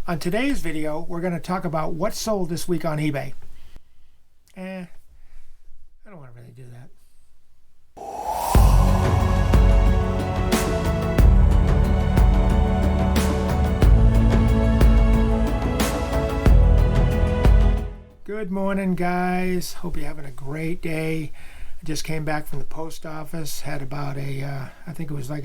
On today's video, we're going to talk about what sold this week on eBay. I don't want to really do that. Good morning, guys. Hope you're having a great day. I just came back from the post office. Had about I think it was like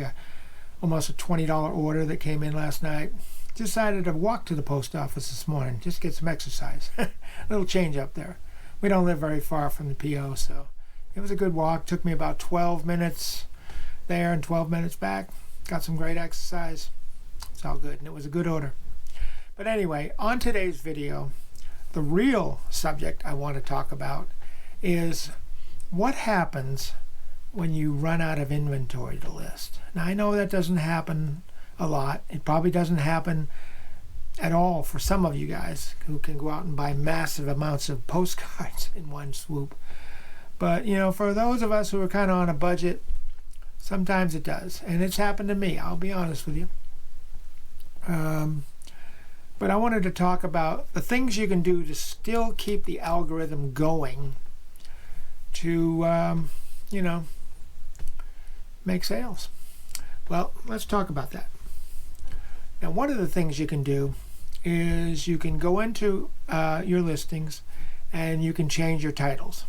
almost a $20 order that came in last night. Decided to walk to the post office this morning, just get some exercise. A little change up there. We don't live very far from the PO, so it was a good walk. Took me about 12 minutes there and 12 minutes back. Got some great exercise. It's all good, and it was a good order. But anyway, on today's video, the real subject I want to talk about is what happens when you run out of inventory to list. Now, I know that doesn't happen a lot. It probably doesn't happen at all for some of you guys who can go out and buy massive amounts of postcards in one swoop. But, you know, for those of us who are kind of on a budget, sometimes it does. And it's happened to me, I'll be honest with you. But I wanted to talk about the things you can do to still keep the algorithm going to, make sales. Well, let's talk about that. Now, one of the things you can do is you can go into your listings and you can change your titles.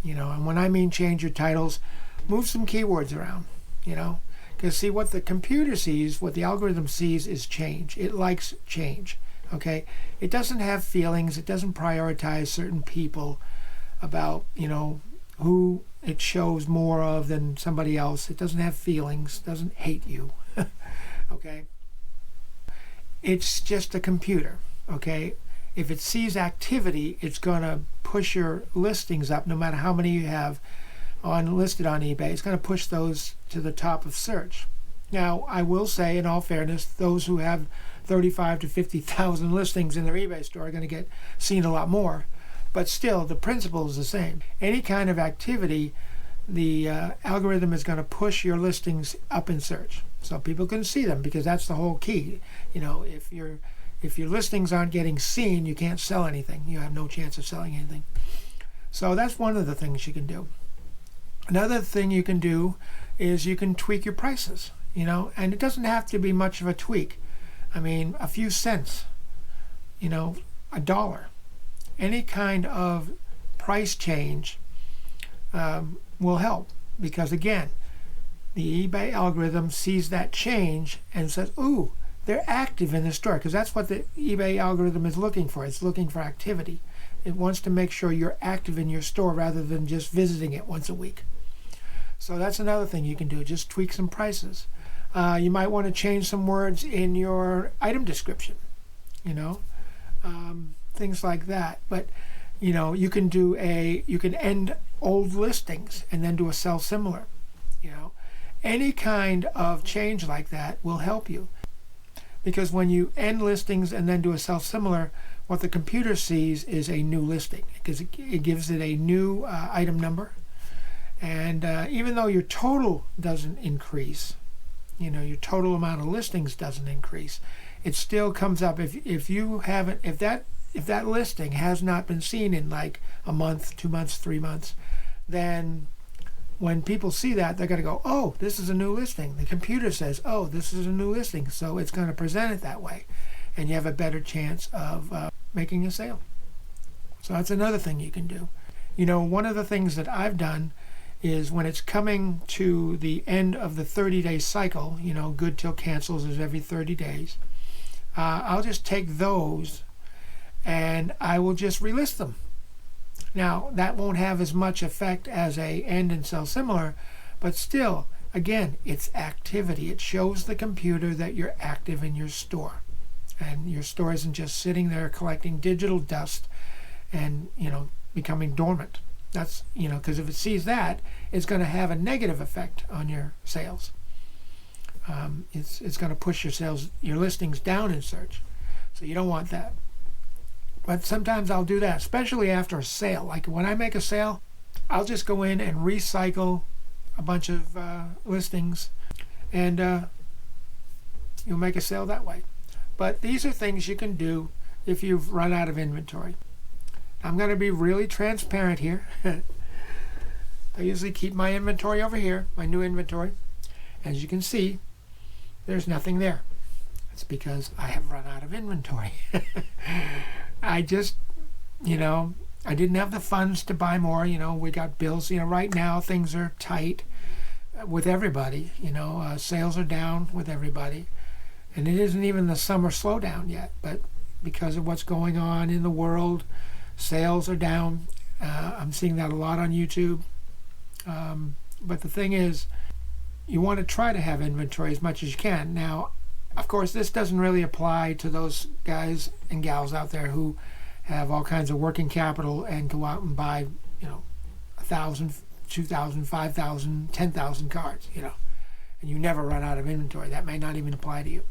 And when I mean change your titles, move some keywords around, because see, what the computer sees, what the algorithm sees is change. It likes change, okay? It doesn't have feelings. It doesn't prioritize certain people about, who it shows more of than somebody else. It doesn't have feelings, doesn't hate you, okay? It's just a computer, okay? If it sees activity, it's going to push your listings up, no matter how many you have listed on eBay. It's going to push those to the top of search. Now, I will say, in all fairness, those who have 35 to 50,000 listings in their eBay store are going to get seen a lot more. But still, the principle is the same. Any kind of activity, the algorithm is going to push your listings up in search, so people can see them, because that's the whole key. If your listings aren't getting seen, you can't sell anything. You have no chance of selling anything. So that's one of the things you can do. Another thing you can do is you can tweak your prices. And it doesn't have to be much of a tweak. I mean, a few cents. $1. Any kind of price change will help, because again, the eBay algorithm sees that change and says, ooh, they're active in the store, because that's what the eBay algorithm is looking for. It's looking for activity. It wants to make sure you're active in your store rather than just visiting it once a week. So that's another thing you can do, just tweak some prices. You might want to change some words in your item description, things like that. But you can end old listings and then do a sell similar. Any kind of change like that will help you, because when you end listings and then do a sell similar, what the computer sees is a new listing, because it gives it a new item number. And even though your total doesn't increase, your total amount of listings doesn't increase, it still comes up. If that listing has not been seen in like a month, 2 months, 3 months, then when people see that, they're going to go, oh, this is a new listing. The computer says, oh, this is a new listing, so it's going to present it that way, and you have a better chance of making a sale. So that's another thing you can do. One of the things that I've done is, when it's coming to the end of the 30-day cycle, good till cancels is every 30 days, I'll just take those and I will just relist them. Now, that won't have as much effect as a end and sell similar, but still, again, it's activity. It shows the computer that you're active in your store, and your store isn't just sitting there collecting digital dust and becoming dormant. That's because if it sees that, it's going to have a negative effect on your sales. It's going to push your listings down in search, so you don't want that. But sometimes I'll do that, especially after a sale. Like when I make a sale, I'll just go in and recycle a bunch of listings, and you'll make a sale that way. But these are things you can do if you've run out of inventory. I'm going to be really transparent here. I usually keep my inventory over here, my new inventory. As you can see, there's nothing there. It's because I have run out of inventory. I just, I didn't have the funds to buy more. We got bills. Right now things are tight with everybody. Sales are down with everybody. And it isn't even the summer slowdown yet, but because of what's going on in the world, sales are down. I'm seeing that a lot on YouTube. But the thing is, you want to try to have inventory as much as you can. Now, of course, this doesn't really apply to those guys and gals out there who have all kinds of working capital and go out and buy, 1,000, 2,000, 5,000, 10,000 cards, and you never run out of inventory. That may not even apply to you.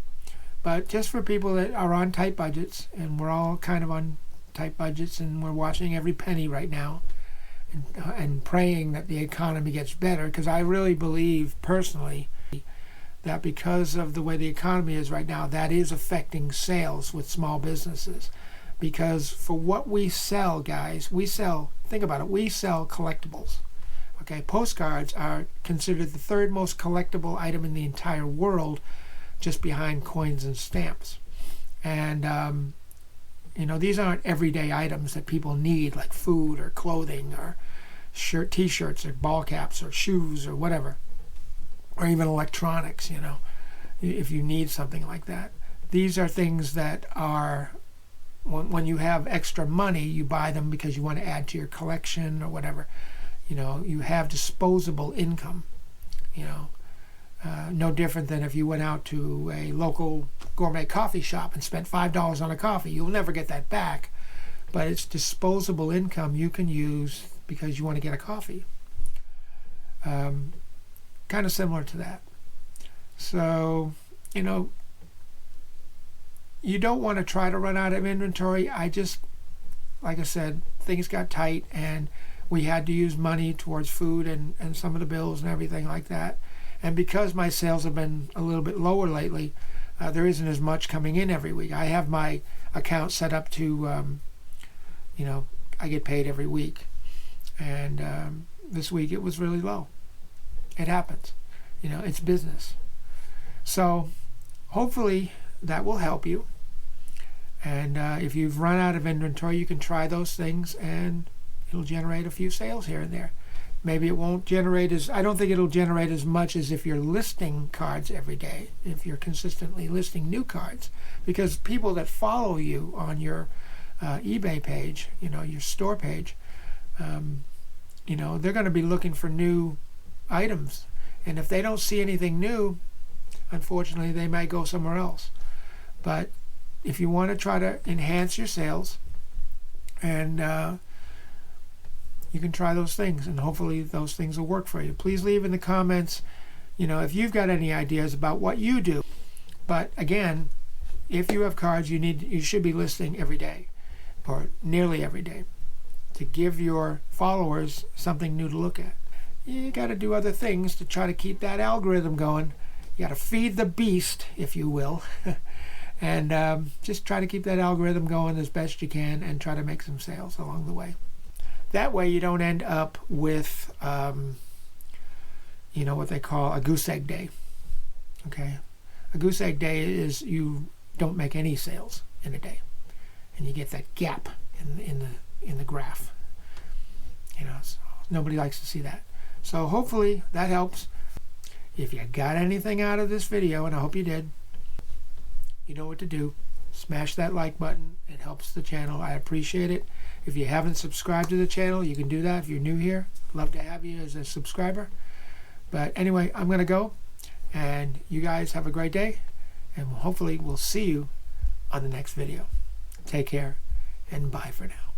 But just for people that are on tight budgets, and we're all kind of on tight budgets, and we're watching every penny right now, and praying that the economy gets better, because I really believe personally that because of the way the economy is right now, that is affecting sales with small businesses. Because for what we sell, guys, think about it, we sell collectibles. Okay, postcards are considered the third most collectible item in the entire world, just behind coins and stamps. And these aren't everyday items that people need, like food or clothing or t-shirts or ball caps or shoes or whatever, or even electronics, if you need something like that. These are things that are, when you have extra money, you buy them because you want to add to your collection or whatever. You have disposable income, no different than if you went out to a local gourmet coffee shop and spent $5 on a coffee. You'll never get that back, but it's disposable income you can use because you want to get a coffee. Kind of similar to that. So, you don't want to try to run out of inventory. Like I said, things got tight and we had to use money towards food and some of the bills and everything like that. And because my sales have been a little bit lower lately, there isn't as much coming in every week. I have my account set up to, I get paid every week. And this week it was really low. It happens. It's business. So hopefully that will help you. And if you've run out of inventory, you can try those things and it'll generate a few sales here and there. Maybe it won't generate I don't think it'll generate as much as if you're listing cards every day, if you're consistently listing new cards. Because people that follow you on your eBay page, your store page, they're going to be looking for new items. And if they don't see anything new, unfortunately, they might go somewhere else. But if you want to try to enhance your sales, and you can try those things, and hopefully those things will work for you. Please leave in the comments, if you've got any ideas about what you do. But again, if you have cards, you should be listing every day, or nearly every day, to give your followers something new to look at. You got to do other things to try to keep that algorithm going. You got to feed the beast, if you will, and just try to keep that algorithm going as best you can, and try to make some sales along the way. That way you don't end up with, what they call a goose egg day. Okay, a goose egg day is you don't make any sales in a day, and you get that gap in the graph. So nobody likes to see that. So hopefully that helps. If you got anything out of this video, and I hope you did, you know what to do. Smash that like button. It helps the channel. I appreciate it. If you haven't subscribed to the channel, you can do that. If you're new here, love to have you as a subscriber. But anyway, I'm going to go, and you guys have a great day, and hopefully we'll see you on the next video. Take care, and bye for now.